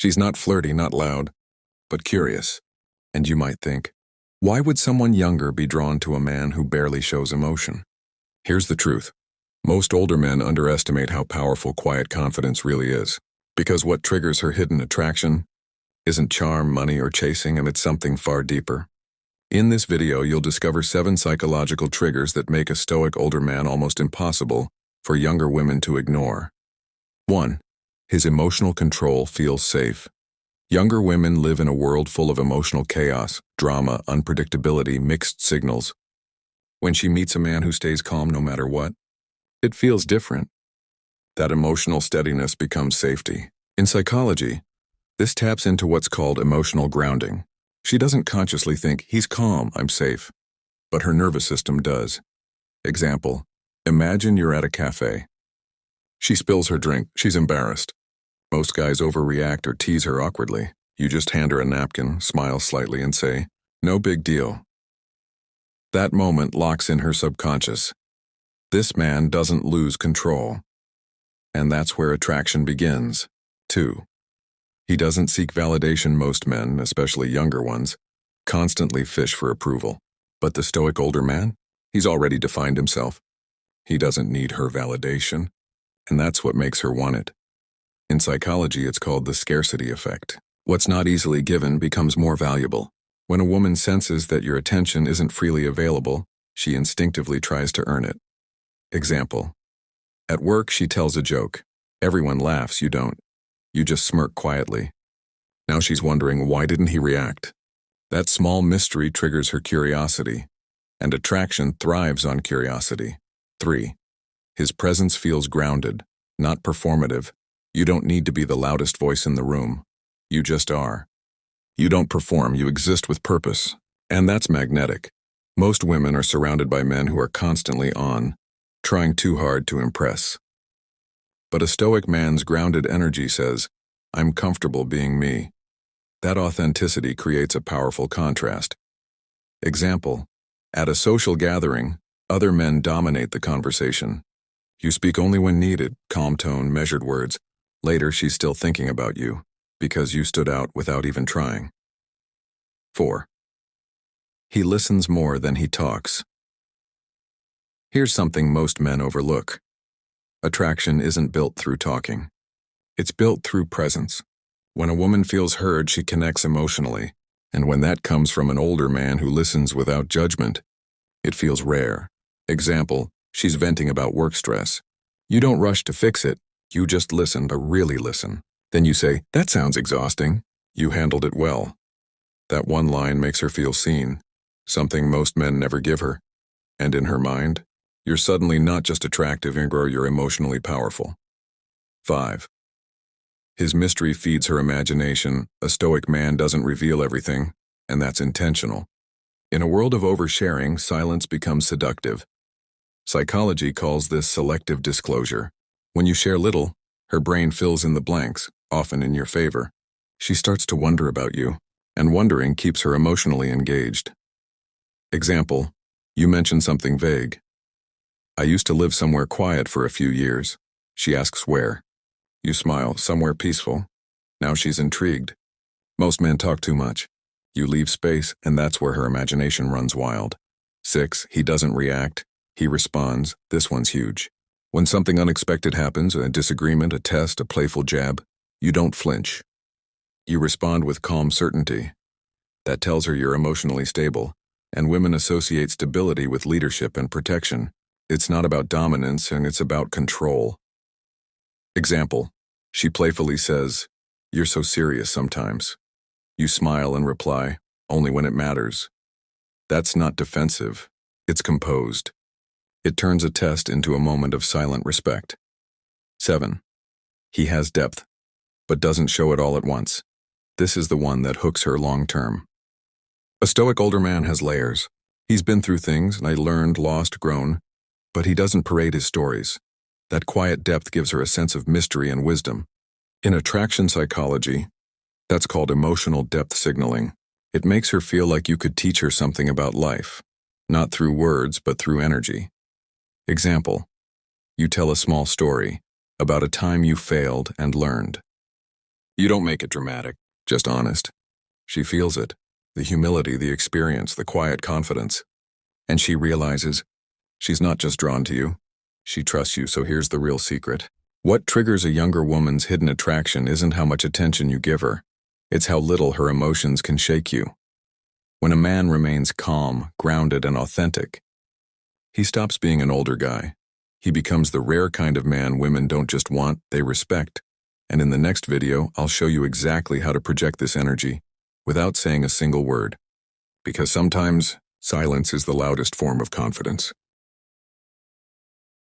She's not flirty, not loud, but curious. And you might think, why would someone younger be drawn to a man who barely shows emotion? Here's the truth. Most older men underestimate how powerful quiet confidence really is, because what triggers her hidden attraction isn't charm, money, or chasing, and it's something far deeper. In this video, you'll discover 7 psychological triggers that make a stoic older man almost impossible for younger women to ignore. 1. His emotional control feels safe. Younger women live in a world full of emotional chaos, drama, unpredictability, mixed signals. When she meets a man who stays calm no matter what, it feels different. That emotional steadiness becomes safety. In psychology, this taps into what's called emotional grounding. She doesn't consciously think, he's calm, I'm safe. But her nervous system does. Example, imagine you're at a cafe. She spills her drink, she's embarrassed. Most guys overreact or tease her awkwardly. You just hand her a napkin, smile slightly, and say, no big deal. That moment locks in her subconscious. This man doesn't lose control. And that's where attraction begins. 2. He doesn't seek validation. Most men, especially younger ones, constantly fish for approval. But the stoic older man, he's already defined himself. He doesn't need her validation, and that's what makes her want it. In psychology, it's called the scarcity effect. What's not easily given becomes more valuable. When a woman senses that your attention isn't freely available, she instinctively tries to earn it. Example, at work she tells a joke. Everyone laughs, you don't. You just smirk quietly. Now she's wondering, why didn't he react? That small mystery triggers her curiosity, and attraction thrives on curiosity. 3. His presence feels grounded, not performative. You don't need to be the loudest voice in the room. You just are. You don't perform, you exist with purpose. And that's magnetic. Most women are surrounded by men who are constantly on, trying too hard to impress. But a stoic man's grounded energy says, I'm comfortable being me. That authenticity creates a powerful contrast. Example, at a social gathering, other men dominate the conversation. You speak only when needed, calm tone, measured words. Later, she's still thinking about you, because you stood out without even trying. 4. He listens more than he talks. Here's something most men overlook. Attraction isn't built through talking. It's built through presence. When a woman feels heard, she connects emotionally, and when that comes from an older man who listens without judgment, it feels rare. Example, she's venting about work stress. You don't rush to fix it. You just listen, but really listen. Then you say, that sounds exhausting. You handled it well. That one line makes her feel seen, something most men never give her. And in her mind, you're suddenly not just attractive, you're emotionally powerful. 5. His mystery feeds her imagination. A stoic man doesn't reveal everything, and that's intentional. In a world of oversharing, silence becomes seductive. Psychology calls this selective disclosure. When you share little, her brain fills in the blanks, often in your favor. She starts to wonder about you, and wondering keeps her emotionally engaged. Example, you mention something vague. I used to live somewhere quiet for a few years. She asks where. You smile, somewhere peaceful. Now she's intrigued. Most men talk too much. You leave space, and that's where her imagination runs wild. 6. He doesn't react. He responds. This one's huge. When something unexpected happens, a disagreement, a test, a playful jab, you don't flinch. You respond with calm certainty. That tells her you're emotionally stable, and women associate stability with leadership and protection. It's not about dominance, and it's about control. Example, she playfully says, you're so serious sometimes. You smile and reply, only when it matters. That's not defensive, it's composed. It turns a test into a moment of silent respect. 7. He has depth, but doesn't show it all at once. This is the one that hooks her long term. A stoic older man has layers. He's been through things, and I learned, lost, grown, but he doesn't parade his stories. That quiet depth gives her a sense of mystery and wisdom. In attraction psychology, that's called emotional depth signaling. It makes her feel like you could teach her something about life, not through words, but through energy. Example, you tell a small story about a time you failed and learned. You don't make it dramatic, just honest. She feels it. The humility, the experience, the quiet confidence. And she realizes she's not just drawn to you. She trusts you, so here's the real secret. What triggers a younger woman's hidden attraction isn't how much attention you give her. It's how little her emotions can shake you. When a man remains calm, grounded, and authentic, he stops being an older guy. He becomes the rare kind of man women don't just want, they respect. And in the next video, I'll show you exactly how to project this energy without saying a single word. Because sometimes, silence is the loudest form of confidence.